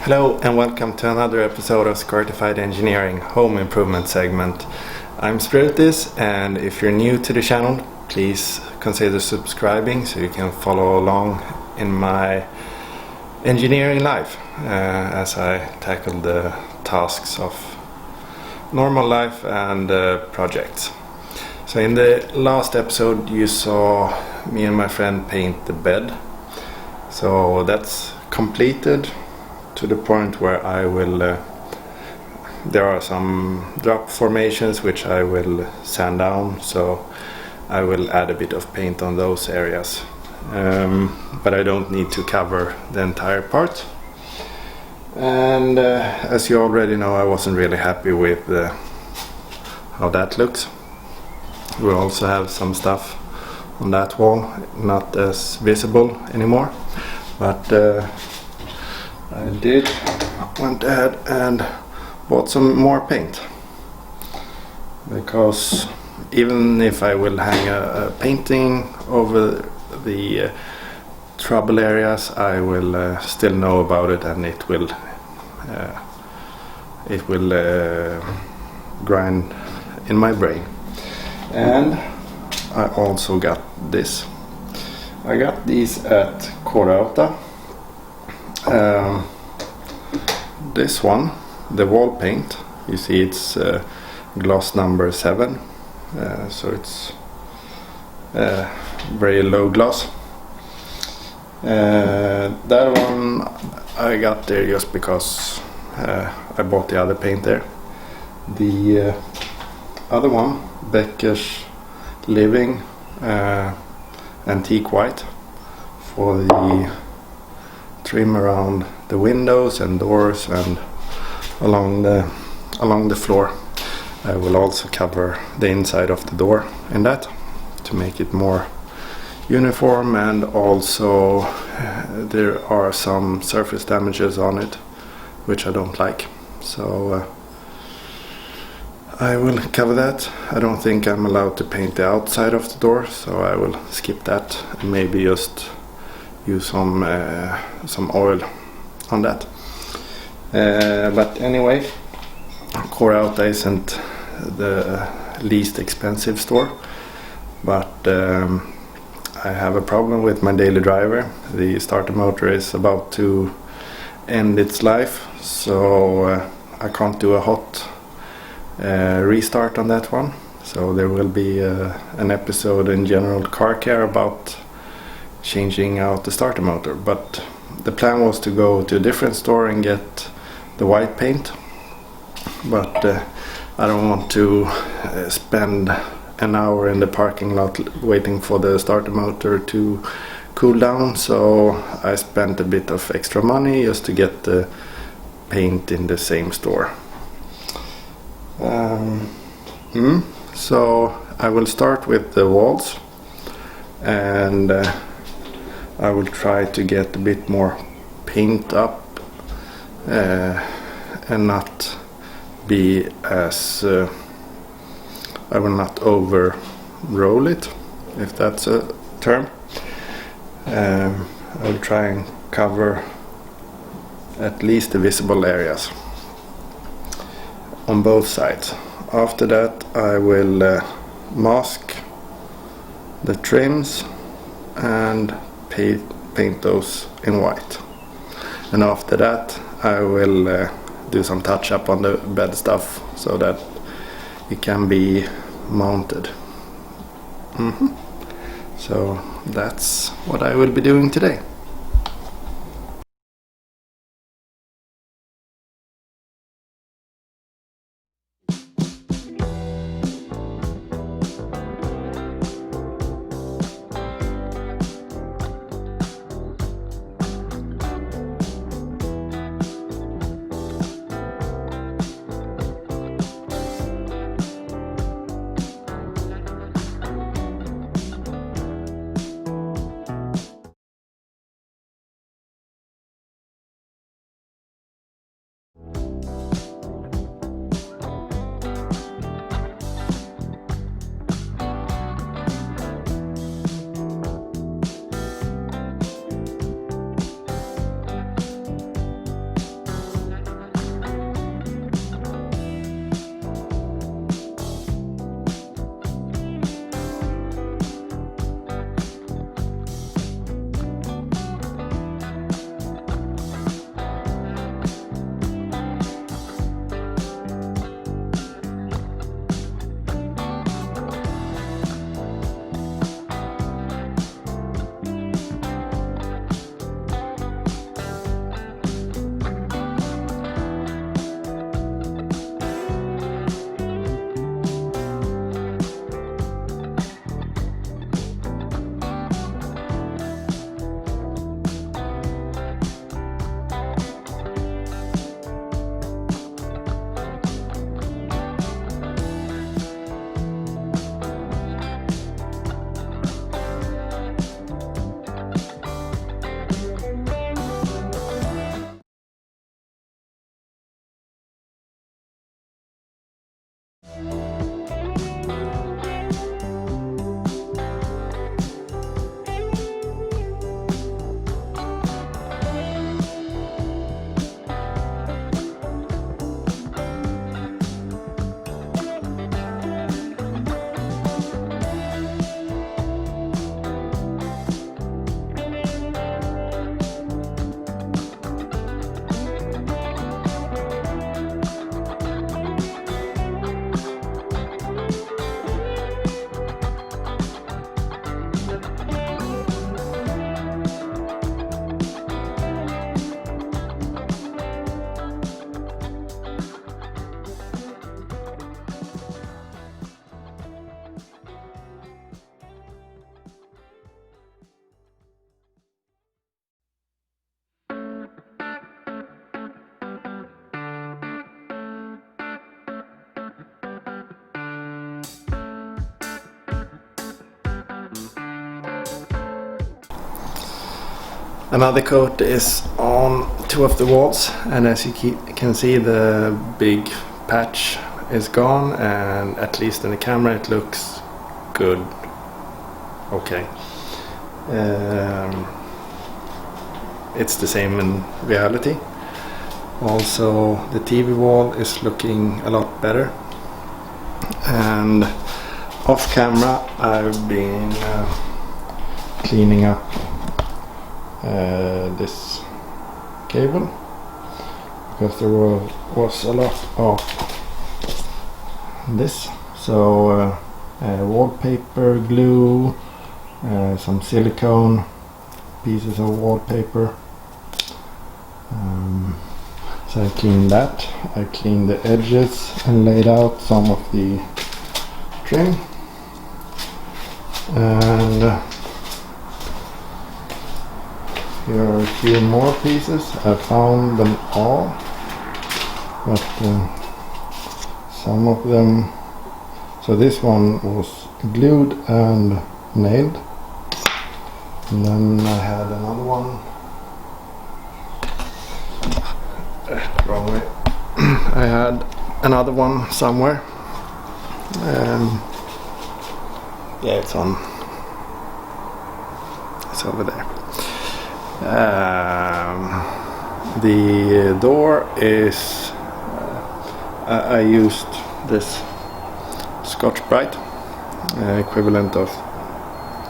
Hello and welcome to another episode of Squirtified Engineering home improvement segment. I'm Spiritis, and if you're new to the channel, please consider subscribing so you can follow along in my engineering life as I tackle the tasks of normal life and projects. So in the last episode you saw me and my friend paint the bed. So that's completed to the point where I will there are some drop formations which I will sand down, so I will add a bit of paint on those areas, but I don't need to cover the entire part. And as you already know, I wasn't really happy with how that looks. We also have some stuff on that wall, not as visible anymore, but I went ahead and bought some more paint, because even if I will hang a painting over the trouble areas, I will still know about it, and it will grind in my brain. And I also got this. I got these at Corauta. This one, the wall paint, you see it's gloss number 7, so it's very low gloss. That one I got there just because I bought the other paint there. The other one, Becker's Living Antique White, for the trim around the windows and doors and along the floor. I will also cover the inside of the door in that to make it more uniform, and also there are some surface damages on it which I don't like, so I will cover that. I don't think I'm allowed to paint the outside of the door, so I will skip that and maybe just use some oil on that. But anyway, Corauta isn't the least expensive store, but I have a problem with my daily driver. The starter motor is about to end its life, so I can't do a hot restart on that one. So there will be an episode in general car care about changing out the starter motor, but the plan was to go to a different store and get the white paint, but I don't want to spend an hour in the parking lot waiting for the starter motor to cool down, so I spent a bit of extra money just to get the paint in the same store. So I will start with the walls, and I will try to get a bit more paint up and not be as I will not over roll it, if that's a term. I will try and cover at least the visible areas on both sides. After that I will mask the trims and paint those in white, and after that I will do some touch up on the bed stuff so that it can be mounted. So that's what I will be doing today. Another coat is on two of the walls, and as you can see, the big patch is gone, and at least in the camera it looks good. Okay. It's the same in reality. Also, the TV wall is looking a lot better, and off camera I've been cleaning up this cable because there was a lot of this, so wallpaper, glue, some silicone, pieces of wallpaper. So I cleaned that. I cleaned the edges and laid out some of the trim, and here are a few more pieces. I found them all, but some of them, so this one was glued and nailed, and then I had another one, wrong way. I had another one somewhere. Yeah, it's over there. The door is I used this Scotch Brite, equivalent of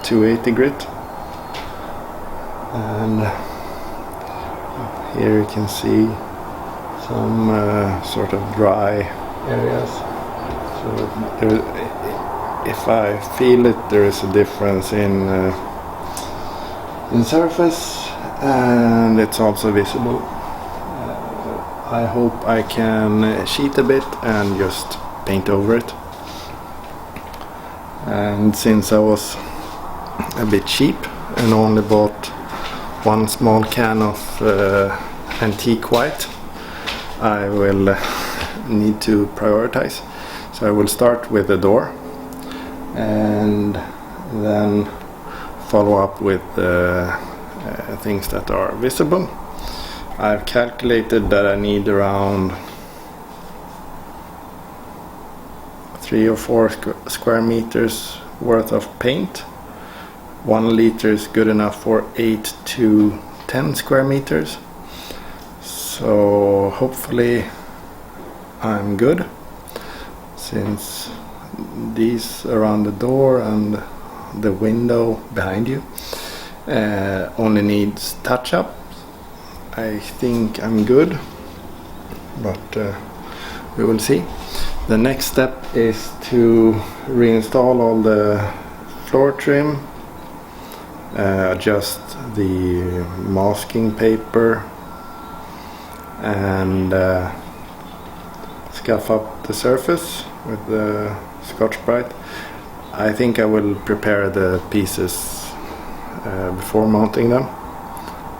280 grit, and here you can see some sort of dry areas. So if I feel it, there is a difference in surface, and it's also visible. I hope I can sheet a bit and just paint over it. And since I was a bit cheap and only bought one small can of antique white, I will need to prioritize. So I will start with the door and then follow up with things that are visible. I've calculated that I need around 3 or 4 square meters worth of paint. 1 liter is good enough for 8 to 10 square meters. So hopefully I'm good, since these around the door and the window behind you only needs touch up. I think I'm good, but we will see. The next step is to reinstall all the floor trim, adjust the masking paper, and scuff up the surface with the Scotch Brite. I think I will prepare the pieces before mounting them.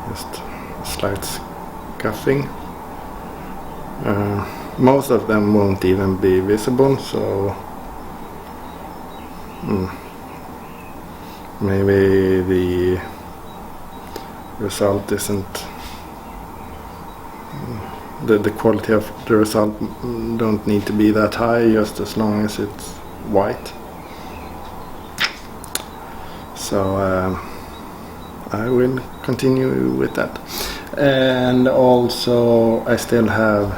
Just a slight scuffing. Most of them won't even be visible, so maybe the result isn't the quality of the result don't need to be that high, just as long as it's white. So I will continue with that. And also I still have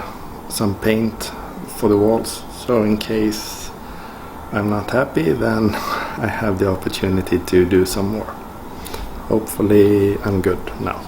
some paint for the walls, so in case I'm not happy, then I have the opportunity to do some more. Hopefully I'm good now.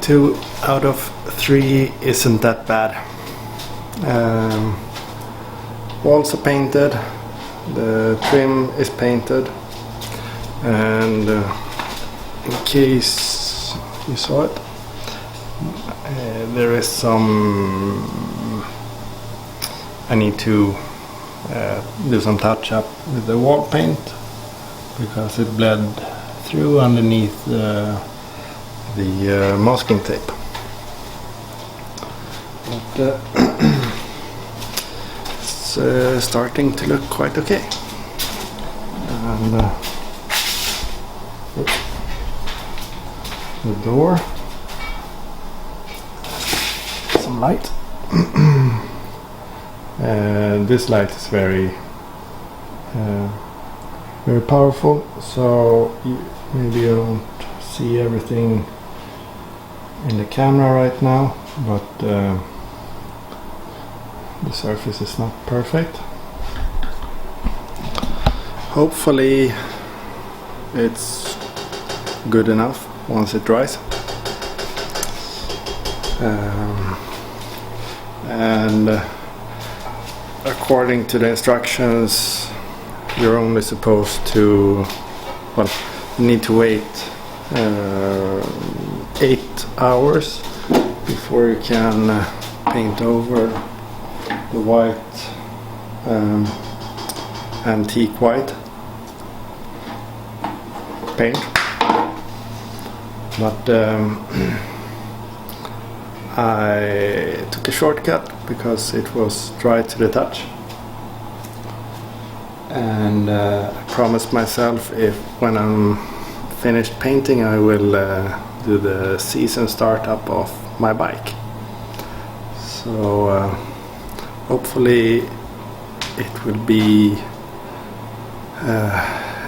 2 out of 3 isn't that bad. Walls are painted, the trim is painted, and in case you saw it, there is some, I need to do some touch up with the wall paint because it bled through underneath the masking tape. But it's starting to look quite okay. And the door, some light. This light is very powerful, so maybe you don't see everything in the camera right now, but the surface is not perfect. Hopefully it's good enough once it dries. And according to the instructions, you're only supposed to, well, you need to wait 8 hours before you can paint over the white, antique white paint. But I took a shortcut because it was dry to the touch. and I promised myself if when I'm finished painting I will do the season startup of my bike. So hopefully it will be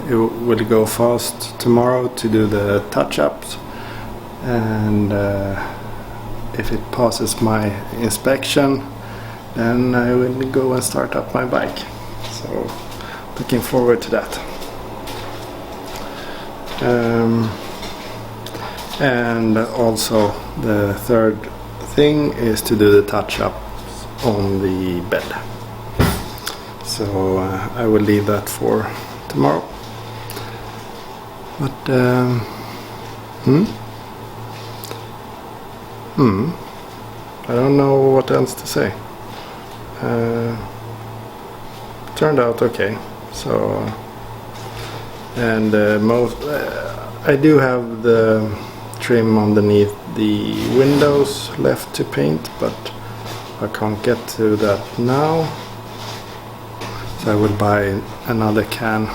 it will go fast tomorrow to do the touch-ups, and if it passes my inspection then I will go and start up my bike. So looking forward to that. And also the third thing is to do the touch-ups on the bed. So I will leave that for tomorrow. But I don't know what else to say. Turned out okay. So and I do have the trim underneath the windows left to paint, but I can't get to that now, so I will buy another can.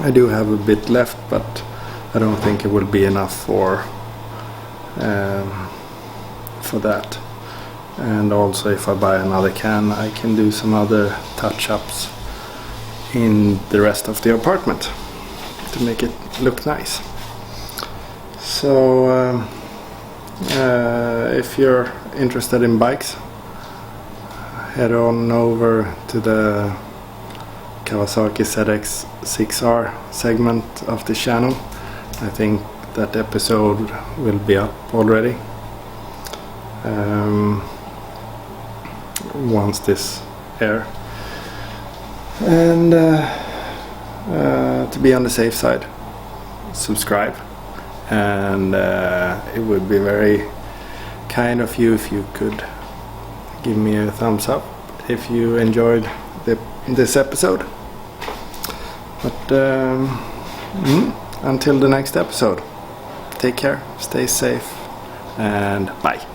I do have a bit left, but I don't think it will be enough for that. And also if I buy another can I can do some other touch-ups in the rest of the apartment to make it look nice. So if you're interested in bikes, head on over to the Kawasaki ZX6R segment of the channel. I think that episode will be up already once this air. And to be on the safe side, subscribe, and it would be very kind of you if you could give me a thumbs up if you enjoyed this episode. But until the next episode, take care, stay safe, and bye.